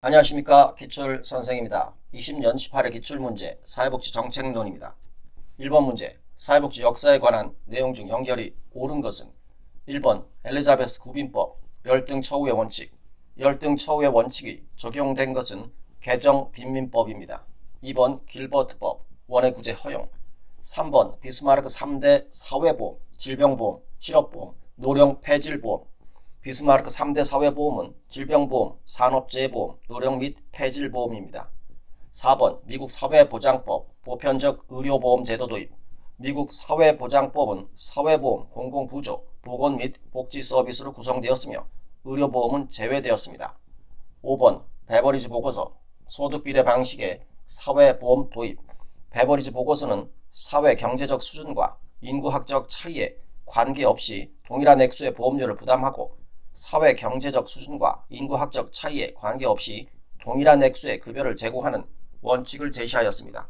안녕하십니까. 기출선생입니다. 20년 18회 기출문제 사회복지 정책론입니다. 1번 문제, 사회복지 역사에 관한 내용 중 연결이 옳은 것은 1번 엘리자베스 구빈법, 열등 처우의 원칙. 열등 처우의 원칙이 적용된 것은 개정 빈민법입니다. 2번 길버트법, 원해 구제 허용. 3번 비스마르크 3대 사회보험, 질병보험, 실업보험, 노령 폐질보험. 비스마르크 3대 사회보험은 질병보험, 산업재해보험, 노령 및 폐질보험입니다. 4번 미국 사회보장법, 보편적 의료보험 제도 도입. 미국 사회보장법은 사회보험, 공공부조, 보건 및 복지 서비스로 구성되었으며 의료보험은 제외되었습니다. 5번 베버리지 보고서, 소득비례 방식의 사회보험 도입. 베버리지 보고서는 사회 경제적 수준과 인구학적 차이에 관계없이 동일한 액수의 보험료를 부담하고 사회 경제적 수준과 인구학적 차이에 관계없이 동일한 액수의 급여를 제공하는 원칙을 제시하였습니다.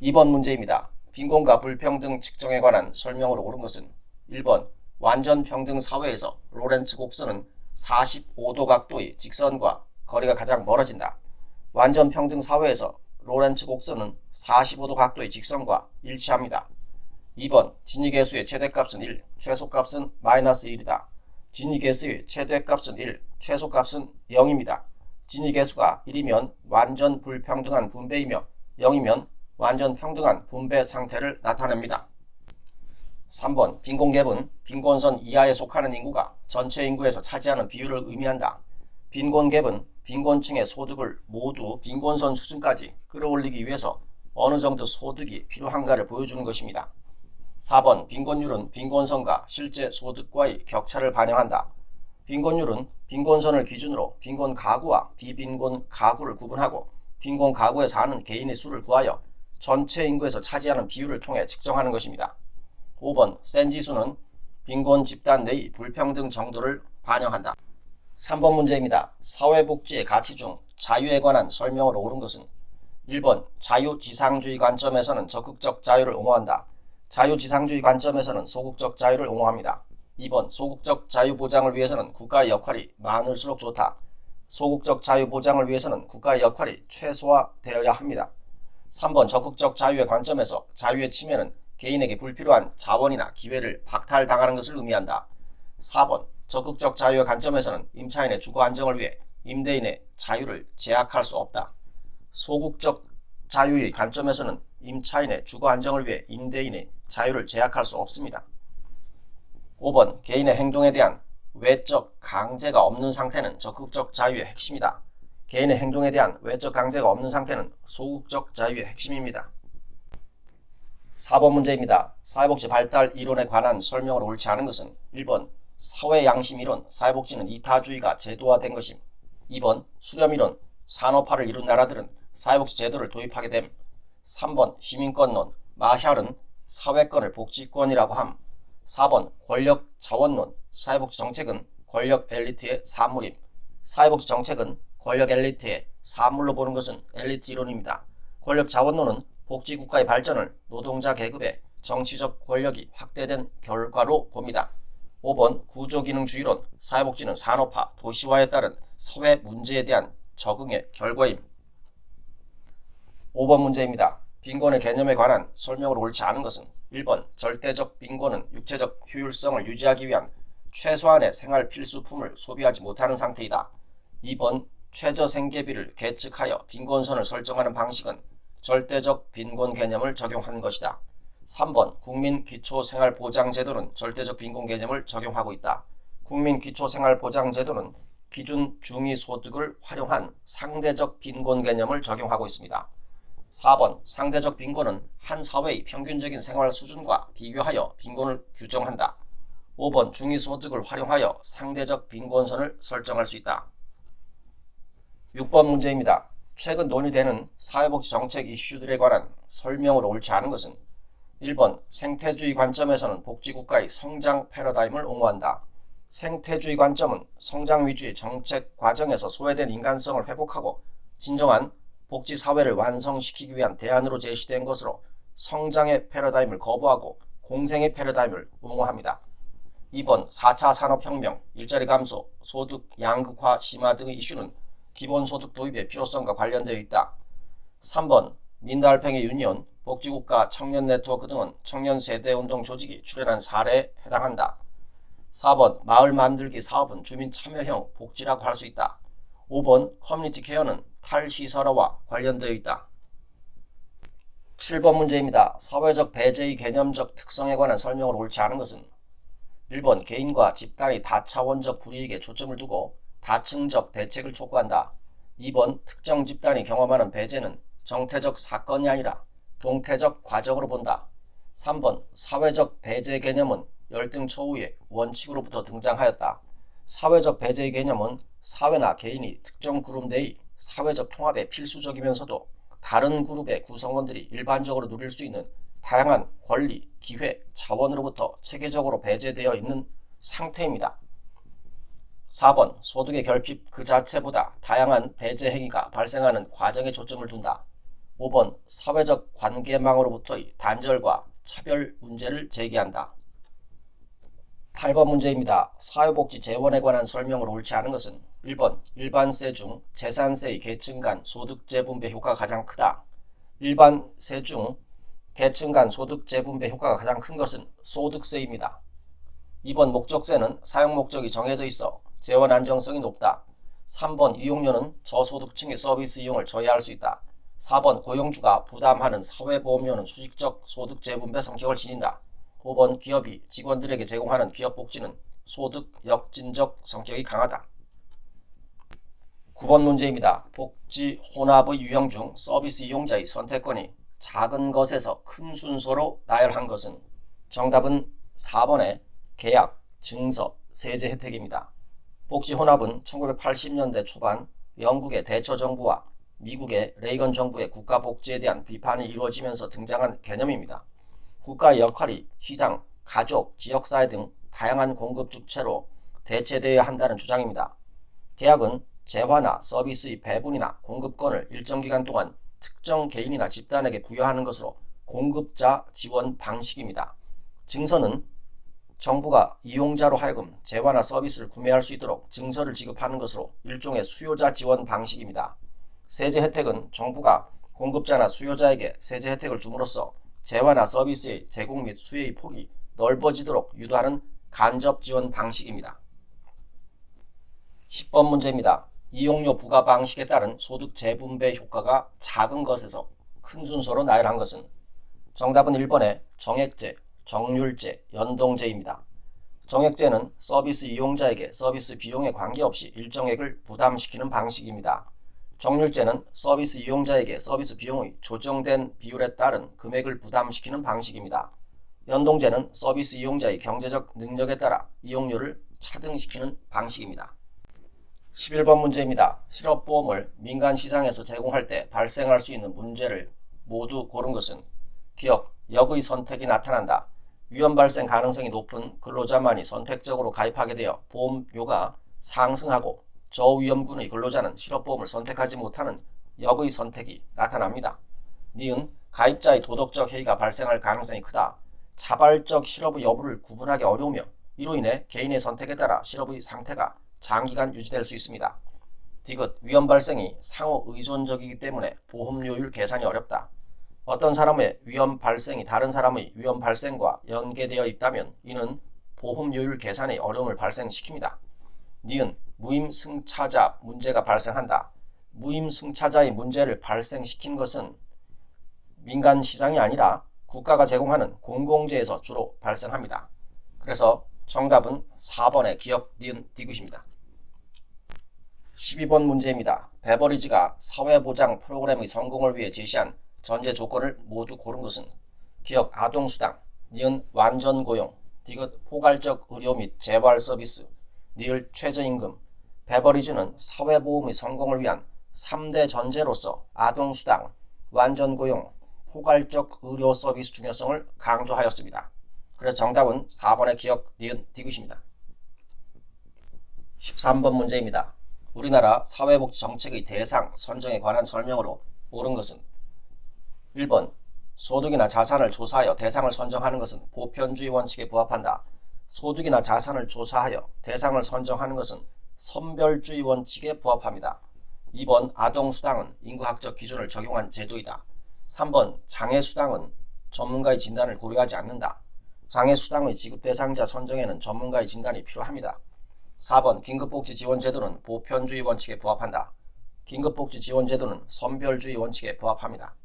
2번 문제입니다. 빈곤과 불평등 측정에 관한 설명으로 옳은 것은 1번 완전 평등 사회에서 로렌츠 곡선은 45도 각도의 직선과 거리가 가장 멀어진다. 완전 평등 사회에서 로렌츠 곡선은 45도 각도의 직선과 일치합니다. 2번 진위계수의 최대값은 1, 최소값은 -1이다. 진위계수의 최대값은 1, 최소값은 0입니다. 진위계수가 1이면 완전 불평등한 분배이며 0이면 완전 평등한 분배 상태를 나타냅니다. 3번 빈곤갭은 빈곤선 이하에 속하는 인구가 전체 인구에서 차지하는 비율을 의미한다. 빈곤갭은 빈곤층의 소득을 모두 빈곤선 수준까지 끌어올리기 위해서 어느 정도 소득이 필요한가를 보여주는 것입니다. 4번 빈곤율은 빈곤선과 실제 소득과의 격차를 반영한다. 빈곤율은 빈곤선을 기준으로 빈곤 가구와 비빈곤 가구를 구분하고 빈곤 가구에 사는 개인의 수를 구하여 전체 인구에서 차지하는 비율을 통해 측정하는 것입니다. 5번 센지수는 빈곤 집단 내의 불평등 정도를 반영한다. 3번 문제입니다. 사회복지의 가치 중 자유에 관한 설명으로 옳은 것은 1번 자유지상주의 관점에서는 적극적 자유를 옹호한다. 자유지상주의 관점에서는 소극적 자유를 옹호합니다. 2번 소극적 자유 보장을 위해서는 국가의 역할이 많을수록 좋다. 소극적 자유 보장을 위해서는 국가의 역할이 최소화되어야 합니다. 3번 적극적 자유의 관점에서 자유의 침해는 개인에게 불필요한 자원이나 기회를 박탈당하는 것을 의미한다. 4번 적극적 자유의 관점에서는 임차인의 주거 안정을 위해 임대인의 자유를 제약할 수 없다. 소극적 자유의 관점에서는 임차인의 주거 안정을 위해 임대인의 자유를 제약할 수 없습니다. 5번 개인의 행동에 대한 외적 강제가 없는 상태는 적극적 자유의 핵심이다. 개인의 행동에 대한 외적 강제가 없는 상태는 소극적 자유의 핵심입니다. 4번 문제입니다. 사회복지 발달 이론에 관한 설명으로 옳지 않은 것은 1번 사회양심 이론, 사회복지는 이타주의가 제도화된 것임. 2번 수렴 이론, 산업화를 이룬 나라들은 사회복지 제도를 도입하게 됨. 3번 시민권론, 마샬은 사회권을 복지권이라고 함. 4번 권력 자원론, 사회복지 정책은 권력 엘리트의 산물임. 사회복지 정책은 권력 엘리트의 산물로 보는 것은 엘리트 이론입니다. 권력 자원론은 복지국가의 발전을 노동자 계급의 정치적 권력이 확대된 결과로 봅니다. 5번 구조기능주의론, 사회복지는 산업화, 도시화에 따른 사회 문제에 대한 적응의 결과임. 5번 문제입니다. 빈곤의 개념에 관한 설명으로 옳지 않은 것은 1번 절대적 빈곤은 육체적 효율성을 유지하기 위한 최소한의 생활 필수품을 소비하지 못하는 상태이다. 2번 최저생계비를 계측하여 빈곤선을 설정하는 방식은 절대적 빈곤 개념을 적용한 것이다. 3번 국민기초생활보장제도는 절대적 빈곤 개념을 적용하고 있다. 국민기초생활보장제도는 기준 중위소득을 활용한 상대적 빈곤 개념을 적용하고 있습니다. 4번 상대적 빈곤은 한 사회의 평균적인 생활 수준과 비교하여 빈곤을 규정한다. 5번 중위소득을 활용하여 상대적 빈곤선을 설정할 수 있다. 6번 문제입니다. 최근 논의되는 사회복지 정책 이슈들에 관한 설명으로 옳지 않은 것은 1번 생태주의 관점에서는 복지국가의 성장 패러다임을 옹호한다. 생태주의 관점은 성장 위주의 정책 과정에서 소외된 인간성을 회복하고 진정한 복지사회를 완성시키기 위한 대안으로 제시된 것으로 성장의 패러다임을 거부하고 공생의 패러다임을 옹호합니다. 2번 4차 산업혁명, 일자리 감소, 소득 양극화 심화 등의 이슈는 기본소득 도입의 필요성과 관련되어 있다. 3번 민달팽이 유니온, 복지국가, 청년 네트워크 등은 청년 세대운동 조직이 출연한 사례에 해당한다. 4번 마을 만들기 사업은 주민 참여형 복지라고 할 수 있다. 5번 커뮤니티 케어는 탈시설화와 관련되어 있다. 7번 문제입니다. 사회적 배제의 개념적 특성에 관한 설명으로 옳지 않은 것은 1번 개인과 집단의 다차원적 불이익에 초점을 두고 다층적 대책을 촉구한다. 2번 특정 집단이 경험하는 배제는 정태적 사건이 아니라 동태적 과정으로 본다. 3번 사회적 배제 개념은 열등 처우의 원칙으로부터 등장하였다. 사회적 배제의 개념은 사회나 개인이 특정 그룹 내의 사회적 통합에 필수적이면서도 다른 그룹의 구성원들이 일반적으로 누릴 수 있는 다양한 권리, 기회, 자원으로부터 체계적으로 배제되어 있는 상태입니다. 4번 소득의 결핍 그 자체보다 다양한 배제 행위가 발생하는 과정에 초점을 둔다. 5번 사회적 관계망으로부터의 단절과 차별 문제를 제기한다. 8번 문제입니다. 사회복지 재원에 관한 설명으로 옳지 않은 것은 1번 일반세 중 재산세의 계층 간 소득 재분배 효과가 가장 크다. 일반세 중 계층 간 소득 재분배 효과가 가장 큰 것은 소득세입니다. 2번 목적세는 사용 목적이 정해져 있어 재원 안정성이 높다. 3번 이용료는 저소득층의 서비스 이용을 저해할 수 있다. 4번 고용주가 부담하는 사회보험료는 수직적 소득 재분배 성격을 지닌다. 5번 기업이 직원들에게 제공하는 기업복지는 소득 역진적 성격이 강하다. 9번 문제입니다. 복지 혼합의 유형 중 서비스 이용자의 선택권이 작은 것에서 큰 순서로 나열한 것은 정답은 4번의 계약, 증서, 세제 혜택입니다. 복지 혼합은 1980년대 초반 영국의 대처 정부와 미국의 레이건 정부의 국가 복지에 대한 비판이 이루어지면서 등장한 개념입니다. 국가의 역할이 시장, 가족, 지역사회 등 다양한 공급 주체로 대체되어야 한다는 주장입니다. 계약은 재화나 서비스의 배분이나 공급권을 일정 기간 동안 특정 개인이나 집단에게 부여하는 것으로 공급자 지원 방식입니다. 증서는 정부가 이용자로 하여금 재화나 서비스를 구매할 수 있도록 증서를 지급하는 것으로 일종의 수요자 지원 방식입니다. 세제 혜택은 정부가 공급자나 수요자에게 세제 혜택을 줌으로써 재화나 서비스의 제공 및 수혜의 폭이 넓어지도록 유도하는 간접 지원 방식입니다. 10번 문제입니다. 이용료 부과 방식에 따른 소득 재분배 효과가 작은 것에서 큰 순서로 나열한 것은 정답은 1번의 정액제, 정률제, 연동제입니다. 정액제는 서비스 이용자에게 서비스 비용에 관계없이 일정액을 부담시키는 방식입니다. 정률제는 서비스 이용자에게 서비스 비용의 조정된 비율에 따른 금액을 부담시키는 방식입니다. 연동제는 서비스 이용자의 경제적 능력에 따라 이용료를 차등시키는 방식입니다. 11번 문제입니다. 실업보험을 민간시장에서 제공할 때 발생할 수 있는 문제를 모두 고른 것은 기억, 역의 선택이 나타난다. 위험 발생 가능성이 높은 근로자만이 선택적으로 가입하게 되어 보험료가 상승하고 저위험군의 근로자는 실업보험을 선택하지 못하는 역의 선택이 나타납니다. 니은 가입자의 도덕적 해이가 발생할 가능성이 크다. 자발적 실업의 여부를 구분하기 어려우며 이로 인해 개인의 선택에 따라 실업의 상태가 장기간 유지될 수 있습니다. 디귿 위험 발생이 상호 의존적이기 때문에 보험료율 계산이 어렵다. 어떤 사람의 위험 발생이 다른 사람의 위험 발생과 연계되어 있다면 이는 보험료율 계산에 어려움을 발생시킵니다. 니은 무임승차자 문제가 발생한다. 무임승차자의 문제를 발생시킨 것은 민간시장이 아니라 국가가 제공하는 공공재에서 주로 발생합니다. 그래서 정답은 4번의 기억, 니은, 디귿입니다. 12번 문제입니다. 베버리지가 사회보장 프로그램의 성공을 위해 제시한 전제 조건을 모두 고른 것은 기억, 아동수당, 니은, 완전고용, 디귿, 포괄적 의료 및 재활 서비스, 니을, 최저임금. 베버리지는 사회보험의 성공을 위한 3대 전제로서 아동수당, 완전고용, 포괄적 의료 서비스 중요성을 강조하였습니다. 그래서 정답은 4번의 기억, 니은, 디귿입니다. 13번 문제입니다. 우리나라 사회복지 정책의 대상 선정에 관한 설명으로 옳은 것은 1번 소득이나 자산을 조사하여 대상을 선정하는 것은 보편주의 원칙에 부합한다. 소득이나 자산을 조사하여 대상을 선정하는 것은 선별주의 원칙에 부합합니다. 2번 아동수당은 인구학적 기준을 적용한 제도이다. 3번 장애수당은 전문가의 진단을 고려하지 않는다. 장애수당의 지급 대상자 선정에는 전문가의 진단이 필요합니다. 4번 긴급복지지원제도는 보편주의 원칙에 부합한다. 긴급복지지원제도는 선별주의 원칙에 부합합니다.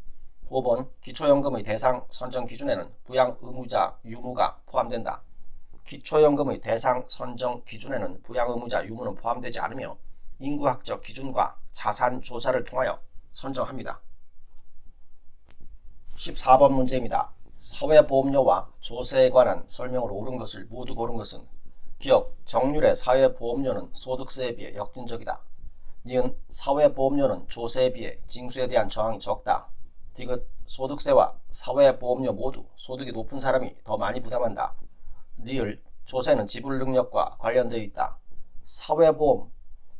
5번 기초연금의 대상 선정 기준에는 부양 의무자 유무가 포함된다. 기초연금의 대상 선정 기준에는 부양 의무자 유무는 포함되지 않으며 인구학적 기준과 자산 조사를 통하여 선정합니다. 14번 문제입니다. 사회보험료와 조세에 관한 설명으로 옳은 것을 모두 고른 것은 기억, 정률의 사회보험료는 소득세에 비해 역진적이다. 니은, 사회보험료는 조세에 비해 징수에 대한 저항이 적다. 디귿, 소득세와 사회보험료 모두 소득이 높은 사람이 더 많이 부담한다. 리을, 조세는 지불 능력과 관련되어 있다. 사회보험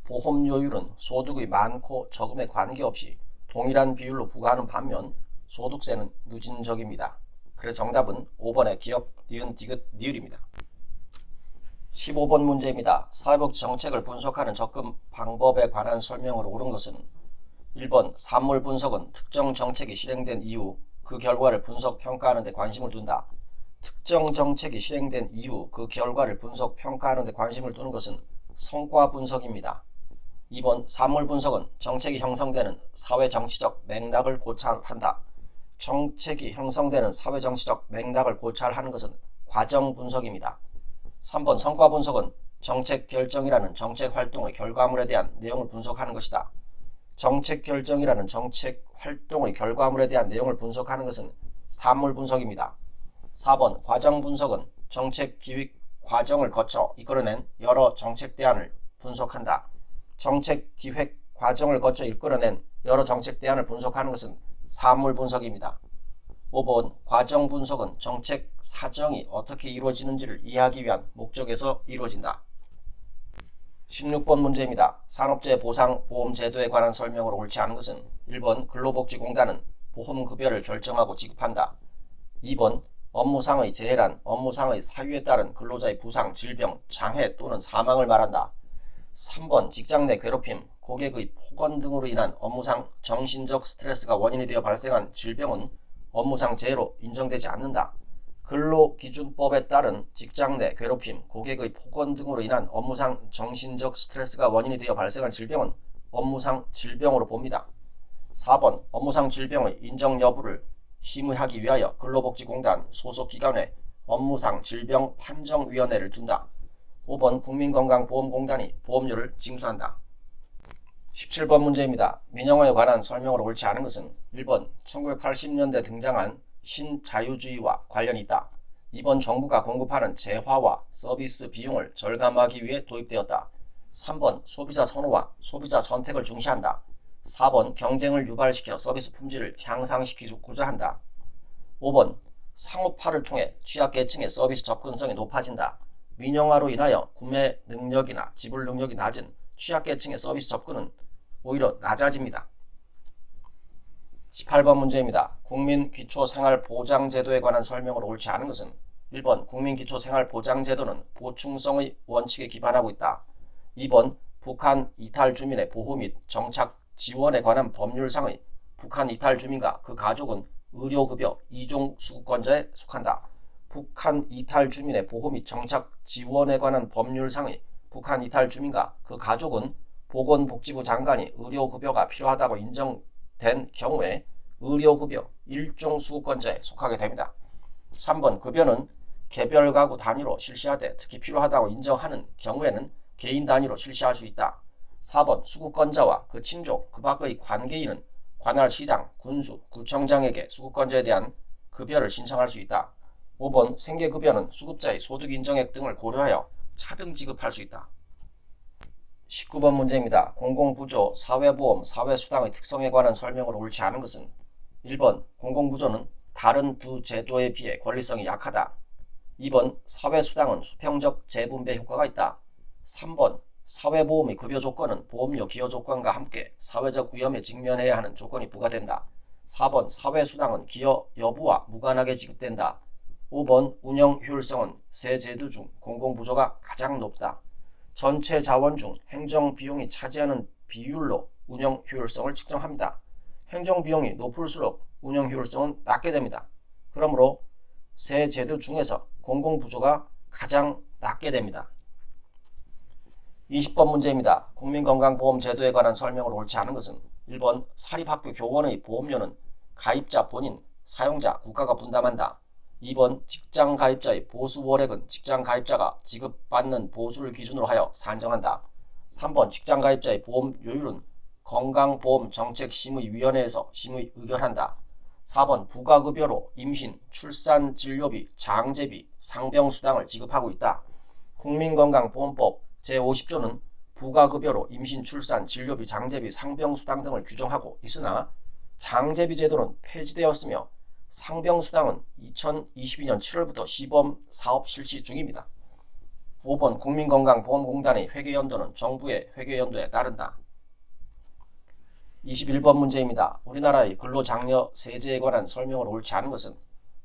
보험료율은 소득의 많고 적음에 관계없이 동일한 비율로 부과하는 반면 소득세는 누진적입니다. 그래서 정답은 5번의 기억, 니은, 디귿, 니을입니다. 15번 문제입니다. 사회복지 정책을 분석하는 접근 방법에 관한 설명으로 옳은 것은 1번 산물 분석은 특정 정책이 실행된 이후 그 결과를 분석 평가하는 데 관심을 둔다. 특정 정책이 실행된 이후 그 결과를 분석 평가하는 데 관심을 두는 것은 성과 분석입니다. 2번 산물 분석은 정책이 형성되는 사회정치적 맥락을 고찰한다. 정책이 형성되는 사회정치적 맥락을 고찰하는 것은 과정 분석입니다. 3번 성과 분석은 정책 결정이라는 정책 활동의 결과물에 대한 내용을 분석하는 것이다. 정책 결정이라는 정책 활동의 결과물에 대한 내용을 분석하는 것은 산물 분석입니다. 4번 과정 분석은 정책 기획 과정을 거쳐 이끌어낸 여러 정책 대안을 분석한다. 정책 기획 과정을 거쳐 이끌어낸 여러 정책 대안을 분석하는 것은 산물 분석입니다. 5번 과정 분석은 정책 사정이 어떻게 이루어지는지를 이해하기 위한 목적에서 이루어진다. 16번 문제입니다. 산업재해 보상보험제도에 관한 설명으로 옳지 않은 것은 1번 근로복지공단은 보험급여를 결정하고 지급한다. 2번 업무상의 재해란 업무상의 사유에 따른 근로자의 부상, 질병, 장애 또는 사망을 말한다. 3번 직장 내 괴롭힘, 고객의 폭언 등으로 인한 업무상 정신적 스트레스가 원인이 되어 발생한 질병은 업무상 재해로 인정되지 않는다. 근로기준법에 따른 직장 내 괴롭힘, 고객의 폭언 등으로 인한 업무상 정신적 스트레스가 원인이 되어 발생한 질병은 업무상 질병으로 봅니다. 4번 업무상 질병의 인정 여부를 심의하기 위하여 근로복지공단 소속기관에 업무상 질병 판정위원회를 둔다. 5번 국민건강보험공단이 보험료를 징수한다. 17번 문제입니다. 민영화에 관한 설명으로 옳지 않은 것은 1번 1980년대 등장한 신자유주의와 관련이 있다. 2번 정부가 공급하는 재화와 서비스 비용을 절감하기 위해 도입되었다. 3번 소비자 선호와 소비자 선택을 중시한다. 4번 경쟁을 유발시켜 서비스 품질을 향상시키고자 한다. 5번 상업화를 통해 취약계층의 서비스 접근성이 높아진다. 민영화로 인하여 구매 능력이나 지불 능력이 낮은 취약계층의 서비스 접근은 오히려 낮아집니다. 18번 문제입니다. 국민기초생활보장제도에 관한 설명으로 옳지 않은 것은 1번 국민기초생활보장제도는 보충성의 원칙에 기반하고 있다. 2번 북한 이탈 주민의 보호 및 정착 지원에 관한 법률상의 북한 이탈 주민과 그 가족은 의료급여 2종 수급권자에 속한다. 북한 이탈 주민의 보호 및 정착 지원에 관한 법률상의 북한 이탈 주민과 그 가족은 보건복지부 장관이 의료급여가 필요하다고 인정된 경우에 의료급여 1종 수급권자에 속하게 됩니다. 3번 급여는 개별 가구 단위로 실시하되 특히 필요하다고 인정하는 경우에는 개인 단위로 실시할 수 있다. 4번 수급권자와 그 친족, 그 밖의 관계인은 관할 시장, 군수, 구청장에게 수급권자에 대한 급여를 신청할 수 있다. 5번 생계급여는 수급자의 소득 인정액 등을 고려하여 차등 지급할 수 있다. 19번 문제입니다. 공공부조, 사회보험, 사회수당의 특성에 관한 설명으로 옳지 않은 것은 1번 공공부조는 다른 두 제도에 비해 권리성이 약하다. 2번 사회수당은 수평적 재분배 효과가 있다. 3번 사회보험의 급여 조건은 보험료 기여 조건과 함께 사회적 위험에 직면해야 하는 조건이 부과된다. 4번 사회수당은 기여 여부와 무관하게 지급된다. 5번 운영 효율성은 세 제도 중 공공부조가 가장 높다. 전체 자원 중 행정비용이 차지하는 비율로 운영 효율성을 측정합니다. 행정비용이 높을수록 운영 효율성은 낮게 됩니다. 그러므로 세 제도 중에서 공공부조가 가장 낮게 됩니다. 20번 문제입니다. 국민건강보험제도에 관한 설명으로 옳지 않은 것은 1번 사립학교 교원의 보험료는 가입자 본인, 사용자, 국가가 분담한다. 2번 직장가입자의 보수월액은 직장가입자가 지급받는 보수를 기준으로 하여 산정한다. 3번 직장가입자의 보험료율은 건강보험정책심의위원회에서 심의 의결한다. 4번 부가급여로 임신, 출산, 진료비, 장제비, 상병수당을 지급하고 있다. 국민건강보험법 제50조는 부가급여로 임신, 출산, 진료비, 장제비, 상병수당 등을 규정하고 있으나 장제비 제도는 폐지되었으며 상병수당은 2022년 7월부터 시범 사업 실시 중입니다. 5번 국민건강보험공단의 회계연도는 정부의 회계연도에 따른다. 21번 문제입니다. 우리나라의 근로장려 세제에 관한 설명을 옳지 않은 것은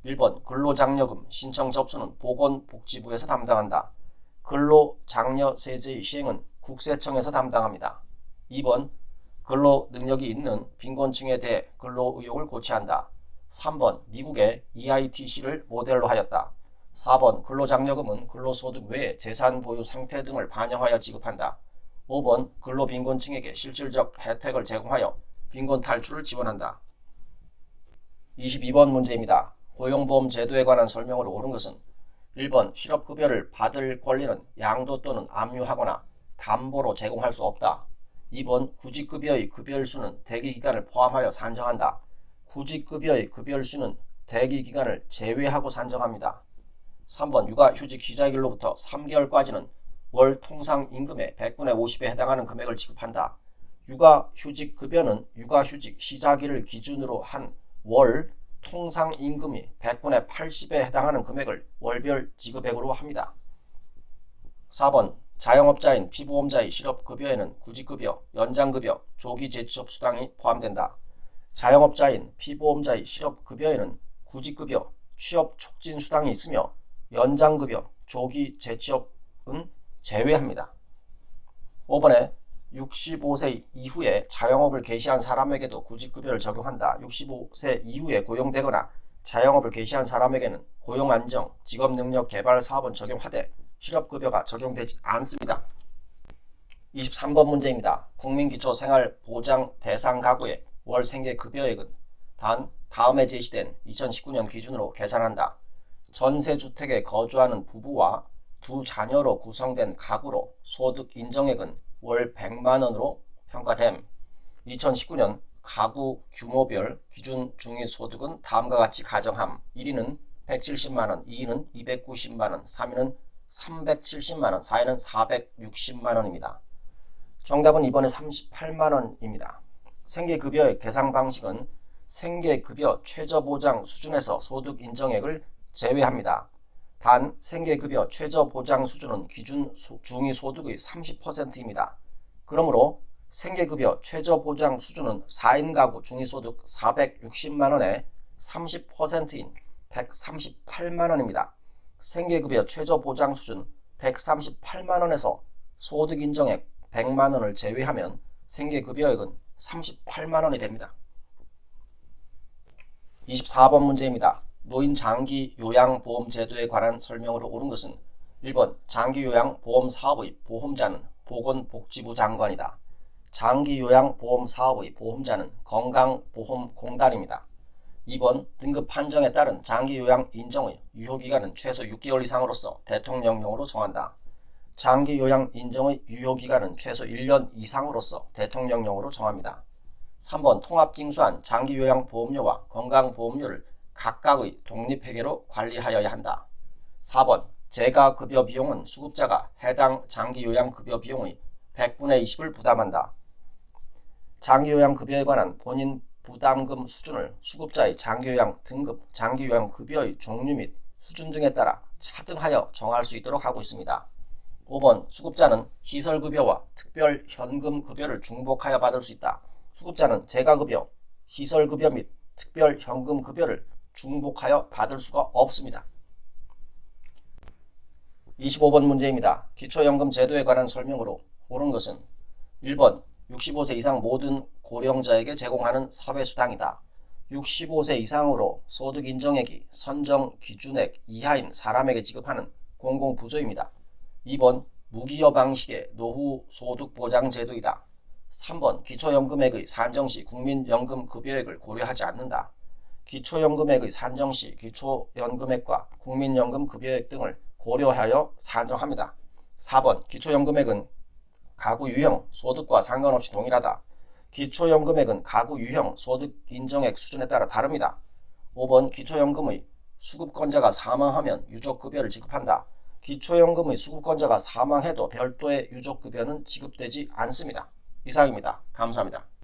1번 근로장려금 신청 접수는 보건복지부에서 담당한다. 근로장려 세제의 시행은 국세청에서 담당합니다. 2번 근로능력이 있는 빈곤층에 대해 근로의욕을 고취한다. 3번 미국의 EITC를 모델로 하였다. 4번 근로장려금은 근로소득 외에 재산 보유 상태 등을 반영하여 지급한다. 5번 근로빈곤층에게 실질적 혜택을 제공하여 빈곤 탈출을 지원한다. 22번 문제입니다. 고용보험 제도에 관한 설명으로 옳은 것은 1번 실업급여를 받을 권리는 양도 또는 압류하거나 담보로 제공할 수 없다. 2번 구직급여의 급여일수는 대기기간을 포함하여 산정한다. 구직급여의 급여일수는 대기기간을 제외하고 산정합니다. 3번 육아휴직 시작일로부터 3개월까지는 월 통상임금의 100분의 50에 해당하는 금액을 지급한다. 육아휴직급여는 육아휴직 시작일을 기준으로 한 월 통상임금이 100분의 80에 해당하는 금액을 월별 지급액으로 합니다. 4번 자영업자인 피보험자의 실업급여에는 구직급여, 연장급여, 조기재취업수당이 포함된다. 자영업자인 피보험자의 실업급여에는 구직급여, 취업촉진수당이 있으며 연장급여, 조기재취업은 제외합니다. 5번에 65세 이후에 자영업을 개시한 사람에게도 구직급여를 적용한다. 65세 이후에 고용되거나 자영업을 개시한 사람에게는 고용안정, 직업능력 개발 사업은 적용하되 실업급여가 적용되지 않습니다. 23번 문제입니다. 국민기초생활보장 대상 가구의 월 생계급여액은 단 다음에 제시된 2019년 기준으로 계산한다. 전세주택에 거주하는 부부와 두 자녀로 구성된 가구로 소득 인정액은 월 100만원으로 평가됨. 2019년 가구 규모별 기준 중위소득은 다음과 같이 가정함. 1위는 170만원, 2위는 290만원, 3위는 370만원, 4위는 460만원입니다. 정답은 이번에 38만원입니다. 생계급여의 계산 방식은 생계급여 최저보장 수준에서 소득 인정액을 제외합니다. 단 생계급여 최저보장 수준은 기준 중위소득의 30%입니다. 그러므로 생계급여 최저보장 수준은 4인 가구 중위소득 460만원의 30%인 138만원입니다. 생계급여 최저보장 수준 138만원에서 소득인정액 100만원을 제외하면 생계급여액은 38만원이 됩니다. 24번 문제입니다. 노인장기요양보험제도에 관한 설명으로 옳은 것은 1번 장기요양보험사업의 보험자는 보건복지부 장관이다. 장기요양보험사업의 보험자는 건강보험공단입니다. 2번 등급 판정에 따른 장기요양 인정의 유효기간은 최소 6개월 이상으로서 대통령령으로 정한다. 장기요양 인정의 유효기간은 최소 1년 이상으로서 대통령령으로 정합니다. 3번 통합징수한 장기요양보험료와 건강보험료를 각각의 독립회계로 관리하여야 한다. 4번 재가급여 비용은 수급자가 해당 장기요양급여 비용의 100분의 20을 부담한다. 장기요양급여에 관한 본인 부담금 수준을 수급자의 장기요양 등급, 장기요양급여의 종류 및 수준 등에 따라 차등하여 정할 수 있도록 하고 있습니다. 5번 수급자는 시설급여와 특별현금급여를 중복하여 받을 수 있다. 수급자는 재가급여, 시설급여 및 특별현금급여를 중복하여 받을 수가 없습니다. 25번 문제입니다. 기초연금 제도에 관한 설명으로 옳은 것은 1번 65세 이상 모든 고령자에게 제공하는 사회수당이다. 65세 이상으로 소득 인정액이 선정 기준액 이하인 사람에게 지급하는 공공부조입니다. 2번 무기여 방식의 노후 소득보장제도이다. 3번 기초연금액의 산정시 국민연금급여액을 고려하지 않는다. 기초연금액의 산정시 기초연금액과 국민연금급여액 등을 고려하여 산정합니다. 4번 기초연금액은 가구 유형 소득과 상관없이 동일하다. 기초연금액은 가구 유형 소득 인정액 수준에 따라 다릅니다. 5번 기초연금의 수급권자가 사망하면 유족급여를 지급한다. 기초연금의 수급권자가 사망해도 별도의 유족급여는 지급되지 않습니다. 이상입니다. 감사합니다.